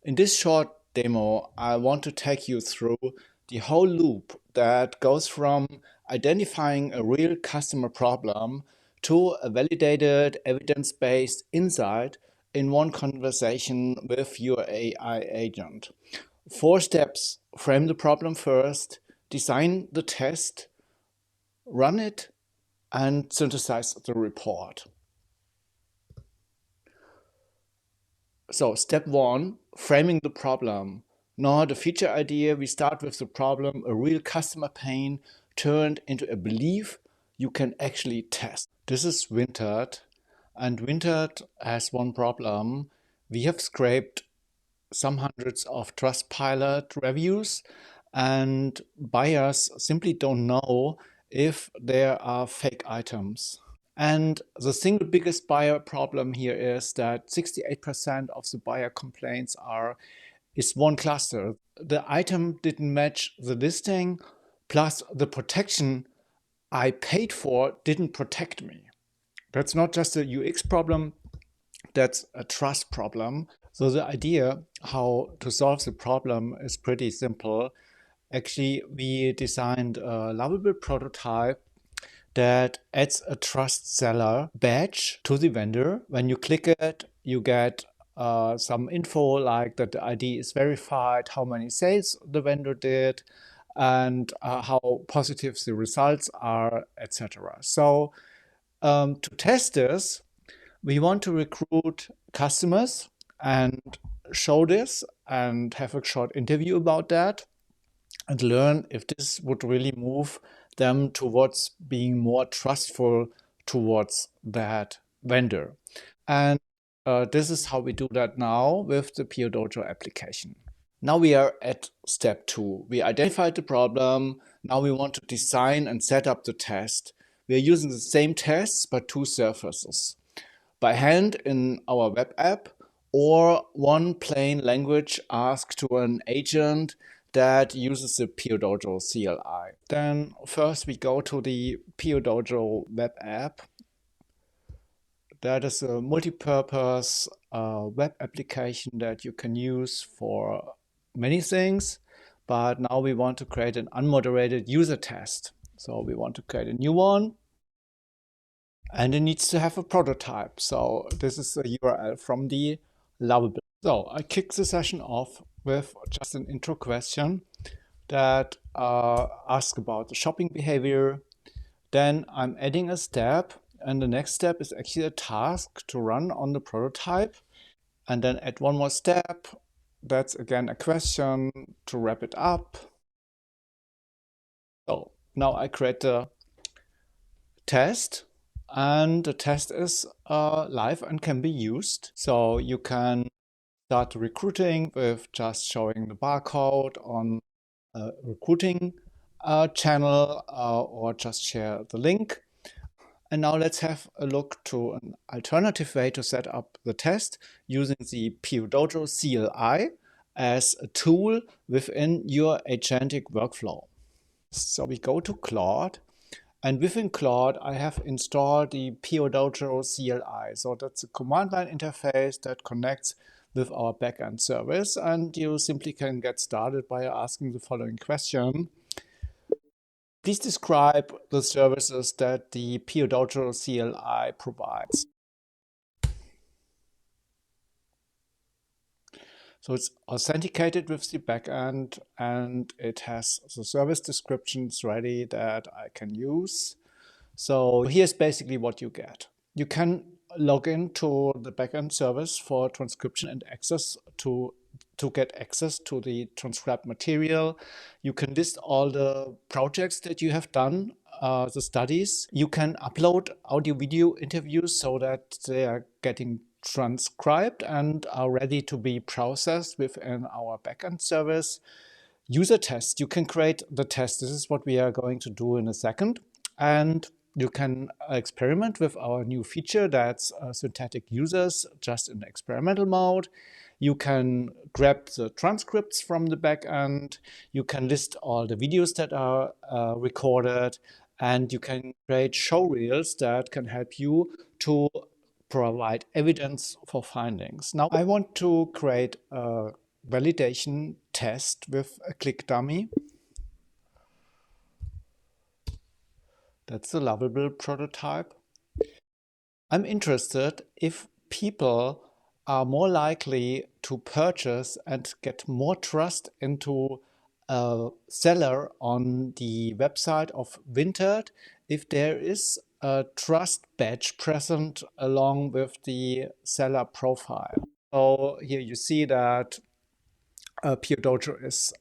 In this short demo, I want to take you through the whole loop that goes from identifying a real customer problem to a validated, evidence-based insight in one conversation with your AI agent. 4 steps: frame the problem first, design the test, run it, and synthesize the report. So step 1, framing the problem. Not a feature idea, we start with the problem, a real customer pain turned into a belief you can actually test. This is Wintered, and Wintered has one problem. We have scraped some hundreds of Trustpilot reviews, and buyers simply don't know if there are fake items. And the single biggest buyer problem here is that 68% of the buyer complaints is one cluster. The item didn't match the listing, plus the protection I paid for didn't protect me. That's not just a UX problem, that's a trust problem. So the idea how to solve the problem is pretty simple. Actually, we designed a lovable prototype that adds a trust seller badge to the vendor. When you click it, you get some info like that the ID is verified, how many sales the vendor did, and how positive the results are, etc. So to test this, we want to recruit customers and show this and have a short interview about that and learn if this would really move them towards being more trustful towards that vendor. And this is how we do that now with the PoDojo application. Now we are at step 2. We identified the problem. Now we want to design and set up the test. We are using the same tests but 2 surfaces. By hand in our web app, or one plain language asked to an agent that uses the PoDojo CLI. Then first we go to the PoDojo web app. That is a multi-purpose web application that you can use for many things. But now we want to create an unmoderated user test. So we want to create a new one. And it needs to have a prototype. So this is a URL from the Lovable. So I kick the session off with just an intro question that asks about the shopping behavior. Then I'm adding a step, and the next step is actually a task to run on the prototype. And then add one more step. That's again a question to wrap it up. So now I create the test. And the test is live and can be used. So you can start recruiting with just showing the barcode on a recruiting channel or just share the link. And now let's have a look to an alternative way to set up the test using the PoDojo CLI as a tool within your agentic workflow. So we go to Claude. And within Claude, I have installed the PoDojo CLI. So that's a command line interface that connects with our backend service. And you simply can get started by asking the following question. Please describe the services that the PoDojo CLI provides. So it's authenticated with the backend, and it has the service descriptions ready that I can use. So here's basically what you get. You can log into the backend service for transcription and access to get access to the transcribed material. You can list all the projects that you have done, the studies. You can upload audio-video interviews so that they are getting transcribed and are ready to be processed within our backend service. User tests. You can create the test. This is what we are going to do in a second. And you can experiment with our new feature that's synthetic users just in experimental mode. You can grab the transcripts from the backend. You can list all the videos that are recorded. And you can create showreels that can help you to provide evidence for findings. Now I want to create a validation test with a click dummy. That's the lovable prototype. I'm interested if people are more likely to purchase and get more trust into a seller on the website of Vinted if there is a trust badge present along with the seller profile. So here you see that PoDojo is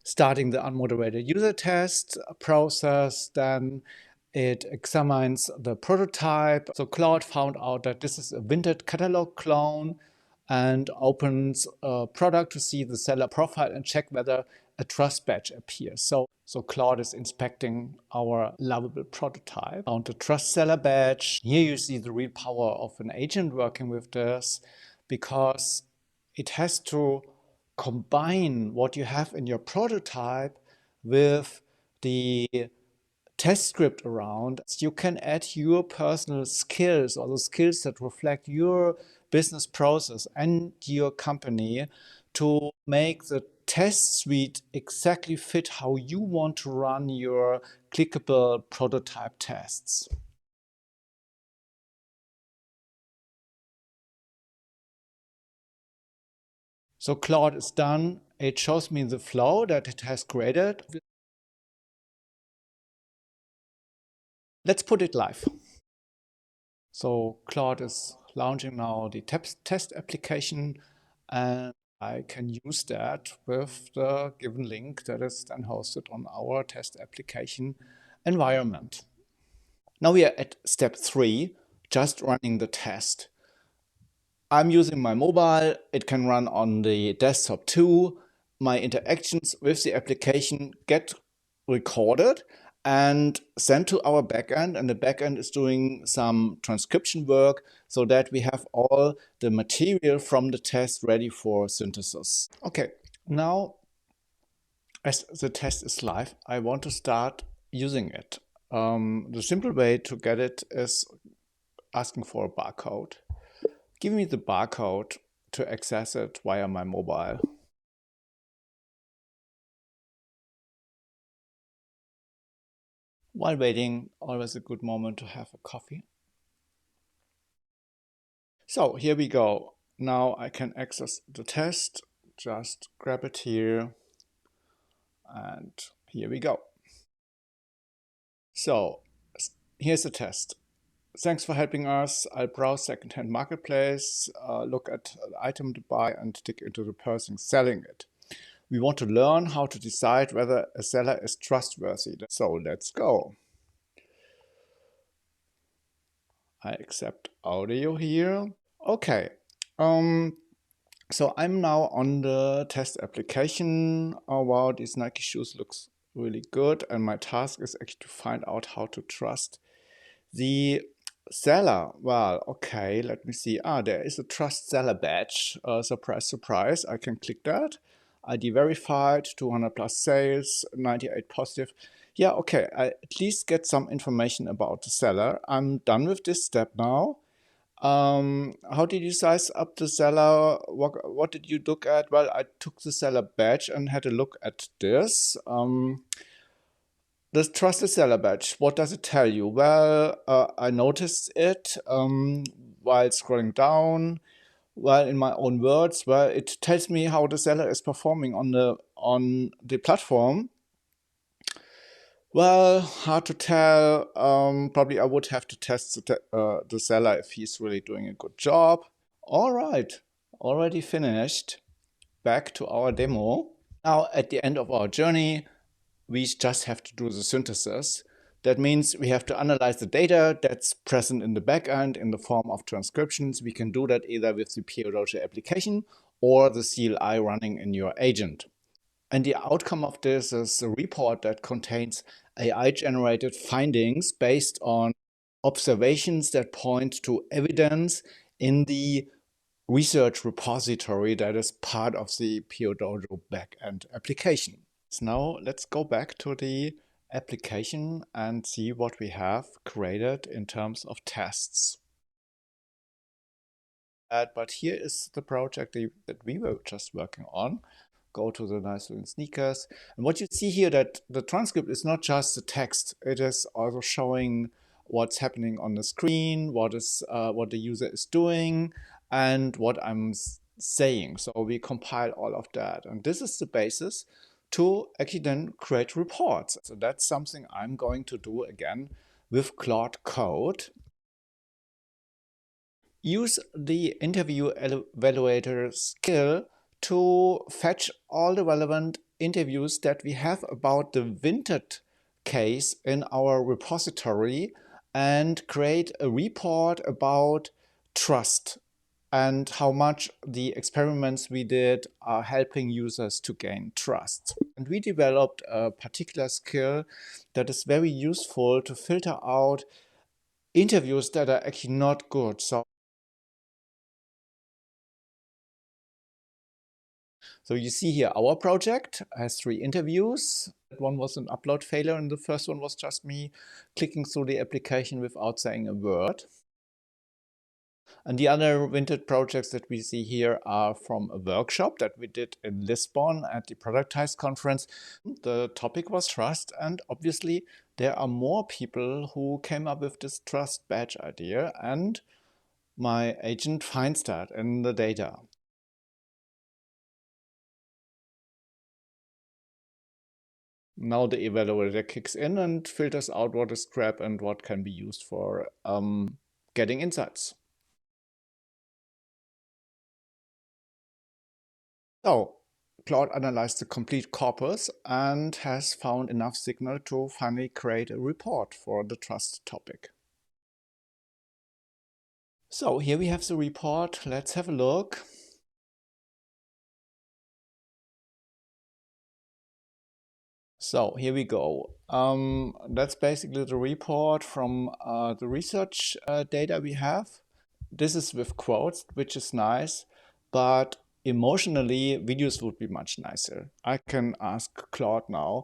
starting the unmoderated user test process. Then it examines the prototype. So Claude found out that this is a Vinted catalog clone and opens a product to see the seller profile and check whether a trust badge appears. So Claude is inspecting our lovable prototype. Found the trust seller badge. Here you see the real power of an agent working with this, because it has to combine what you have in your prototype with the test script around. You can add your personal skills or the skills that reflect your business process and your company to make the test suite exactly fit how you want to run your clickable prototype tests. So Claude is done. It shows me the flow that it has created. Let's put it live. So Claude is launching now the test application, and I can use that with the given link that is then hosted on our test application environment. Now we are at step 3, just running the test. I'm using my mobile. It can run on the desktop too. My interactions with the application get recorded and sent to our backend, and the backend is doing some transcription work so that we have all the material from the test ready for synthesis. Okay, now as the test is live, I want to start using it. The simple way to get it is asking for a barcode. Give me the barcode to access it via my mobile. While waiting, always a good moment to have a coffee. So here we go. Now I can access the test. Just grab it here. And here we go. So here's the test. Thanks for helping us. I'll browse secondhand marketplace, look at the item to buy, and dig into the person selling it. We want to learn how to decide whether a seller is trustworthy. So let's go. I accept audio here. Okay. So I'm now on the test application. Oh wow, these Nike shoes looks really good. And my task is actually to find out how to trust the seller. Well, okay, let me see. There is a trust seller badge. Surprise, surprise. I can click that. ID verified, 200 plus sales, 98 positive. Yeah, okay, I at least get some information about the seller. I'm done with this step now. How did you size up the seller? What did you look at? Well, I took the seller badge and had a look at this. The trusted seller badge, what does it tell you? Well, I noticed it while scrolling down. Well, in my own words, well, it tells me how the seller is performing on the platform. Well, hard to tell. Probably I would have to test the seller if he's really doing a good job. All right, already finished. Back to our demo. Now, at the end of our journey, we just have to do the synthesis. That means we have to analyze the data that's present in the backend in the form of transcriptions. We can do that either with the PoDojo application or the CLI running in your agent. And the outcome of this is a report that contains AI-generated findings based on observations that point to evidence in the research repository that is part of the PoDojo backend application. So now let's go back to the application and see what we have created in terms of tests. that, but here is the project that we were just working on. Go to the nice little sneakers. And what you see here, that the transcript is not just the text, it is also showing what's happening on the screen, what the user is doing, and what I'm saying. So we compile all of that. And this is the basis to actually then create reports. So that's something I'm going to do again with Claude Code. Use the interview evaluator skill to fetch all the relevant interviews that we have about the Vinted case in our repository and create a report about trust and how much the experiments we did are helping users to gain trust. And we developed a particular skill that is very useful to filter out interviews that are actually not good. So you see here, our project has 3 interviews. One was an upload failure, and the first one was just me clicking through the application without saying a word. And the other Vinted projects that we see here are from a workshop that we did in Lisbon at the Productize conference. The topic was trust, and obviously there are more people who came up with this trust badge idea, and my agent finds that in the data. Now the evaluator kicks in and filters out what is scrap and what can be used for getting insights. So Claude analyzed the complete corpus and has found enough signal to finally create a report for the trust topic. So here we have the report. Let's have a look. So here we go. That's basically the report from the research data we have. This is with quotes, which is nice, but emotionally, videos would be much nicer. I can ask Claude now,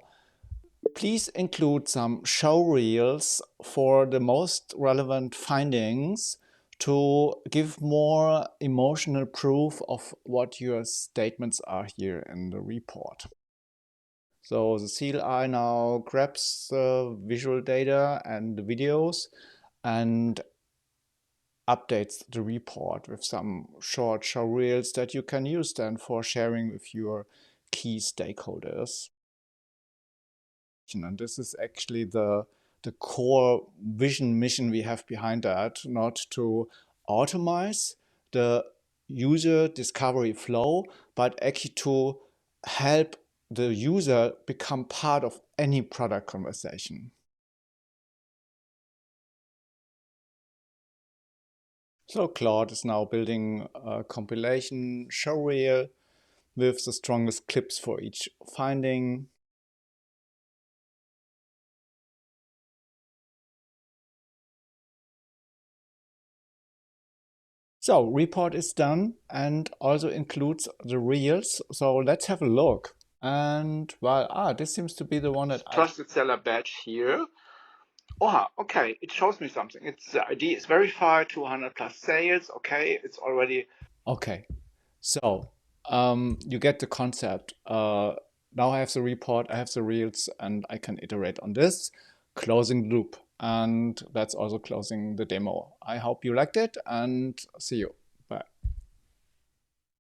please include some show reels for the most relevant findings to give more emotional proof of what your statements are here in the report. So the CLI now grabs the visual data and the videos and updates the report with some short show reels that you can use then for sharing with your key stakeholders. And this is actually the core vision mission we have behind that, not to automate the user discovery flow, but actually to help the user become part of any product conversation. So Claude is now building a compilation showreel with the strongest clips for each finding. So report is done and also includes the reels. So let's have a look. And well, this seems to be the one that trusted seller badge here. Oh, okay, it shows me something. It's the ID is verified, 200 plus sales. Okay, it's already okay. So you get the concept. Now I have the report, I have the reels, and I can iterate on this. Closing loop. And that's also closing the demo. I hope you liked it and see you.